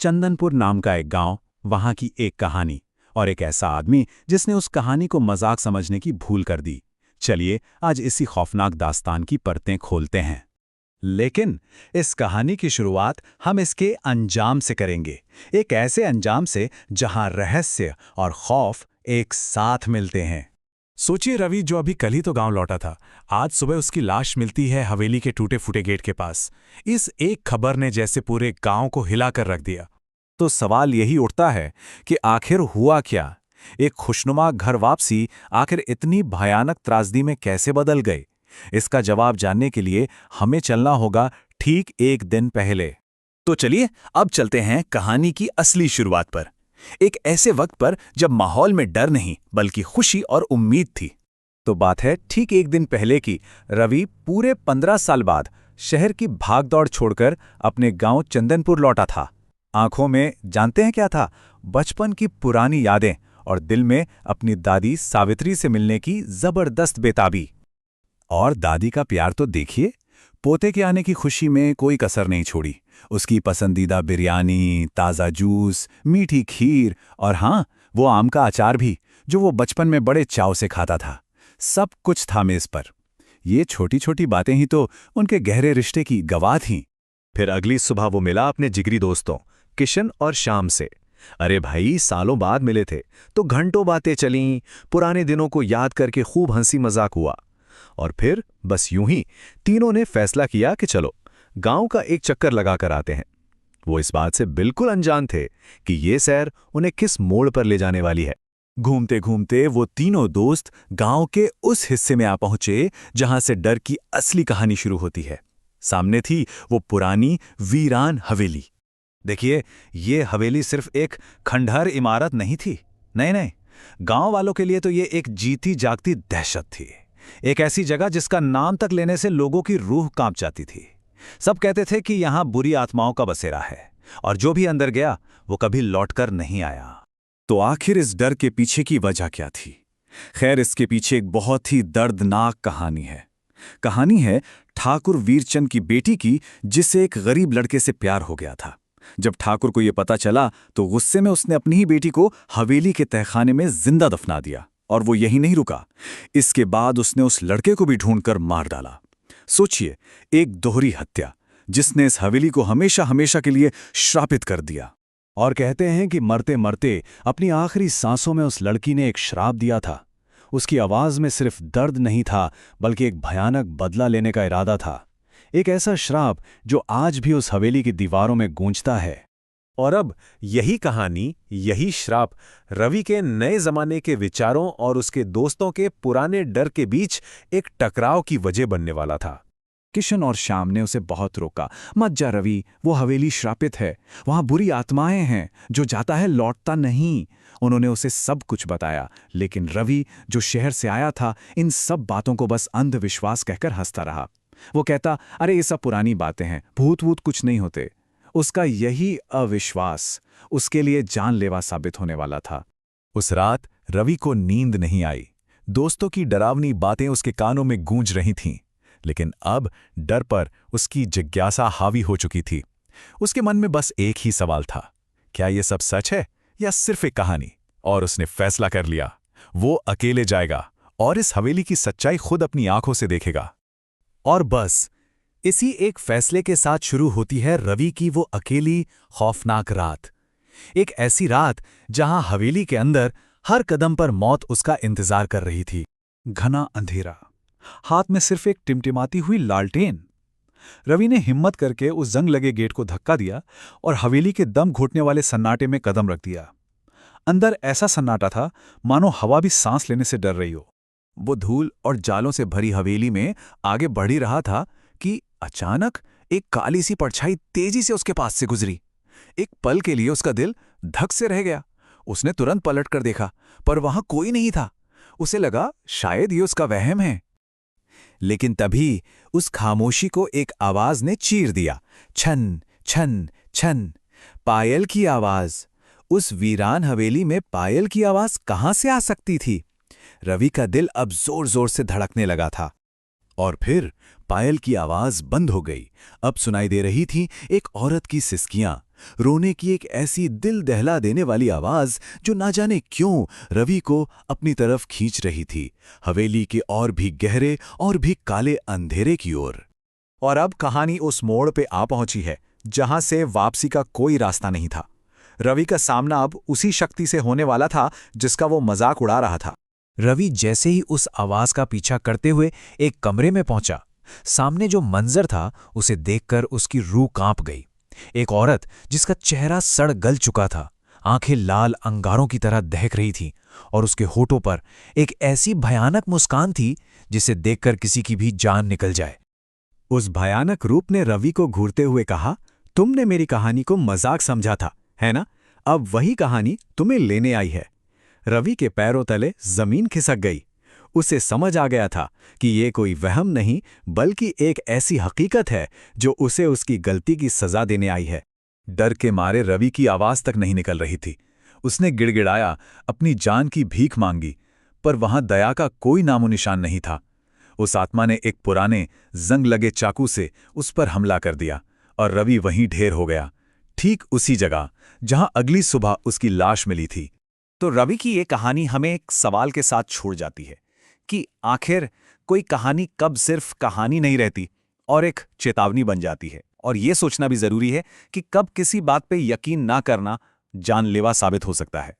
चंदनपुर नाम का एक गांव, वहां की एक कहानी और एक ऐसा आदमी जिसने उस कहानी को मजाक समझने की भूल कर दी। चलिए आज इसी खौफनाक दास्तान की परतें खोलते हैं। लेकिन इस कहानी की शुरुआत हम इसके अंजाम से करेंगे। एक ऐसे अंजाम से जहां रहस्य और खौफ एक साथ मिलते हैं। सोचिए रवि, जो अभी कल ही तो गांव लौटा था, आज सुबह उसकी लाश मिलती है हवेली के टूटे फूटे गेट के पास। इस एक खबर ने जैसे पूरे गांव को हिलाकर रख दिया। तो सवाल यही उठता है कि आखिर हुआ क्या? एक खुशनुमा घर वापसी आखिर इतनी भयानक त्रासदी में कैसे बदल गई? इसका जवाब जानने के लिए हमें चलना होगा ठीक एक दिन पहले। तो चलिए अब चलते हैं कहानी की असली शुरुआत पर। एक ऐसे वक्त पर जब माहौल में डर नहीं बल्कि खुशी और उम्मीद थी। तो बात है ठीक एक दिन पहले की। रवि पूरे 15 साल बाद शहर की भागदौड़ छोड़कर अपने गांव चंदनपुर लौटा था। आंखों में जानते हैं क्या था? बचपन की पुरानी यादें और दिल में अपनी दादी सावित्री से मिलने की जबरदस्त बेताबी। और दादी का प्यार तो देखिए, पोते के आने की खुशी में कोई कसर नहीं छोड़ी। उसकी पसंदीदा बिरयानी, ताज़ा जूस, मीठी खीर और हाँ, वो आम का अचार भी, जो वो बचपन में बड़े चाव से खाता था। सब कुछ था मेज़ पर। ये छोटी छोटी बातें ही तो उनके गहरे रिश्ते की गवाह थीं। फिर अगली सुबह वो मिला अपने जिगरी दोस्तों किशन और श्याम से। अरे भाई, सालों बाद मिले थे तो घंटों बातें चलीं, पुराने दिनों को याद करके खूब हंसी मजाक हुआ। और फिर बस यूं ही तीनों ने फैसला किया कि चलो गांव का एक चक्कर लगा कर आते हैं। वो इस बात से बिल्कुल अनजान थे कि ये सैर उन्हें किस मोड़ पर ले जाने वाली है। घूमते घूमते वो तीनों दोस्त गांव के उस हिस्से में आ पहुंचे जहां से डर की असली कहानी शुरू होती है। सामने थी वो पुरानी वीरान हवेली। देखिए, ये हवेली सिर्फ एक खंडहर इमारत नहीं थी। नहीं नहीं, गांव वालों के लिए तो ये एक जीती जागती दहशत थी। एक ऐसी जगह जिसका नाम तक लेने से लोगों की रूह कांप जाती थी। सब कहते थे कि यहां बुरी आत्माओं का बसेरा है और जो भी अंदर गया वो कभी लौटकर नहीं आया। तो आखिर इस डर के पीछे की वजह क्या थी? खैर, इसके पीछे एक बहुत ही दर्दनाक कहानी है। कहानी है ठाकुर वीरचंद की बेटी की, जिससे एक गरीब लड़के से प्यार हो गया था। जब ठाकुर को यह पता चला तो गुस्से में उसने अपनी ही बेटी को हवेली के तहखाने में जिंदा दफना दिया। और वो यही नहीं रुका, इसके बाद उसने उस लड़के को भी ढूंढकर मार डाला। सोचिए, एक दोहरी हत्या जिसने इस हवेली को हमेशा हमेशा के लिए श्रापित कर दिया। और कहते हैं कि मरते मरते अपनी आखिरी सांसों में उस लड़की ने एक श्राप दिया था। उसकी आवाज में सिर्फ दर्द नहीं था बल्कि एक भयानक बदला लेने का इरादा था। एक ऐसा श्राप जो आज भी उस हवेली की दीवारों में गूंजता है। और अब यही कहानी, यही श्राप रवि के नए जमाने के विचारों और उसके दोस्तों के पुराने डर के बीच एक टकराव की वजह बनने वाला था। किशन और श्याम ने उसे बहुत रोका। मत जा रवि, वो हवेली श्रापित है, वहां बुरी आत्माएं हैं, जो जाता है लौटता नहीं। उन्होंने उसे सब कुछ बताया, लेकिन रवि, जो शहर से आया था, इन सब बातों को बस अंधविश्वास कहकर हंसता रहा। वो कहता, अरे ये सब पुरानी बातें हैं, भूत वूत कुछ नहीं होते। उसका यही अविश्वास उसके लिए जानलेवा साबित होने वाला था। उस रात रवि को नींद नहीं आई। दोस्तों की डरावनी बातें उसके कानों में गूंज रही थीं, लेकिन अब डर पर उसकी जिज्ञासा हावी हो चुकी थी। उसके मन में बस एक ही सवाल था, क्या ये सब सच है या सिर्फ एक कहानी? और उसने फैसला कर लिया, वो अकेले जाएगा और इस हवेली की सच्चाई खुद अपनी आंखों से देखेगा। और बस इसी एक फैसले के साथ शुरू होती है रवि की वो अकेली खौफनाक रात। एक ऐसी रात जहां हवेली के अंदर हर कदम पर मौत उसका इंतजार कर रही थी। घना अंधेरा, हाथ में सिर्फ एक टिमटिमाती हुई लालटेन। रवि ने हिम्मत करके उस जंग लगे गेट को धक्का दिया और हवेली के दम घुटने वाले सन्नाटे में कदम रख दिया। अंदर ऐसा सन्नाटा था मानो हवा भी सांस लेने से डर रही हो। वो धूल और जालों से भरी हवेली में आगे बढ़ ही रहा था कि अचानक एक काली सी परछाई तेजी से उसके पास से गुजरी। एक पल के लिए उसका दिल धक से रह गया। उसने तुरंत पलट कर देखा, पर वहां कोई नहीं था। उसे लगा शायद ये उसका वहम है। लेकिन तभी उस खामोशी को एक आवाज ने चीर दिया। छन छन छन, पायल की आवाज। उस वीरान हवेली में पायल की आवाज कहां से आ सकती थी? रवि का दिल अब जोर जोर से धड़कने लगा था। और फिर पायल की आवाज बंद हो गई। अब सुनाई दे रही थी एक औरत की सिसकियां, रोने की एक ऐसी दिल दहला देने वाली आवाज जो ना जाने क्यों रवि को अपनी तरफ खींच रही थी, हवेली के और भी गहरे और भी काले अंधेरे की ओर। और अब कहानी उस मोड़ पे आ पहुंची है जहां से वापसी का कोई रास्ता नहीं था। रवि का सामना अब उसी शक्ति से होने वाला था जिसका वो मजाक उड़ा रहा था। रवि जैसे ही उस आवाज का पीछा करते हुए एक कमरे में पहुंचा, सामने जो मंजर था उसे देखकर उसकी रूह कांप गई। एक औरत जिसका चेहरा सड़ गल चुका था, आंखें लाल अंगारों की तरह दहक रही थीं और उसके होठों पर एक ऐसी भयानक मुस्कान थी जिसे देखकर किसी की भी जान निकल जाए। उस भयानक रूप ने रवि को घूरते हुए कहा, तुमने मेरी कहानी को मजाक समझा था, है ना? अब वही कहानी तुम्हें लेने आई है। रवि के पैरों तले जमीन खिसक गई। उसे समझ आ गया था कि ये कोई वहम नहीं बल्कि एक ऐसी हकीकत है जो उसे उसकी गलती की सजा देने आई है। डर के मारे रवि की आवाज तक नहीं निकल रही थी। उसने गिड़गिड़ाया, अपनी जान की भीख मांगी, पर वहां दया का कोई नामो निशान नहीं था। उस आत्मा ने एक पुराने जंग लगे चाकू से उस पर हमला कर दिया और रवि वहीं ढेर हो गया, ठीक उसी जगह जहां अगली सुबह उसकी लाश मिली थी। तो रवि की ये कहानी हमें एक सवाल के साथ छोड़ जाती है कि आखिर कोई कहानी कब सिर्फ कहानी नहीं रहती और एक चेतावनी बन जाती है। और ये सोचना भी जरूरी है कि कब किसी बात पे यकीन ना करना जानलेवा साबित हो सकता है।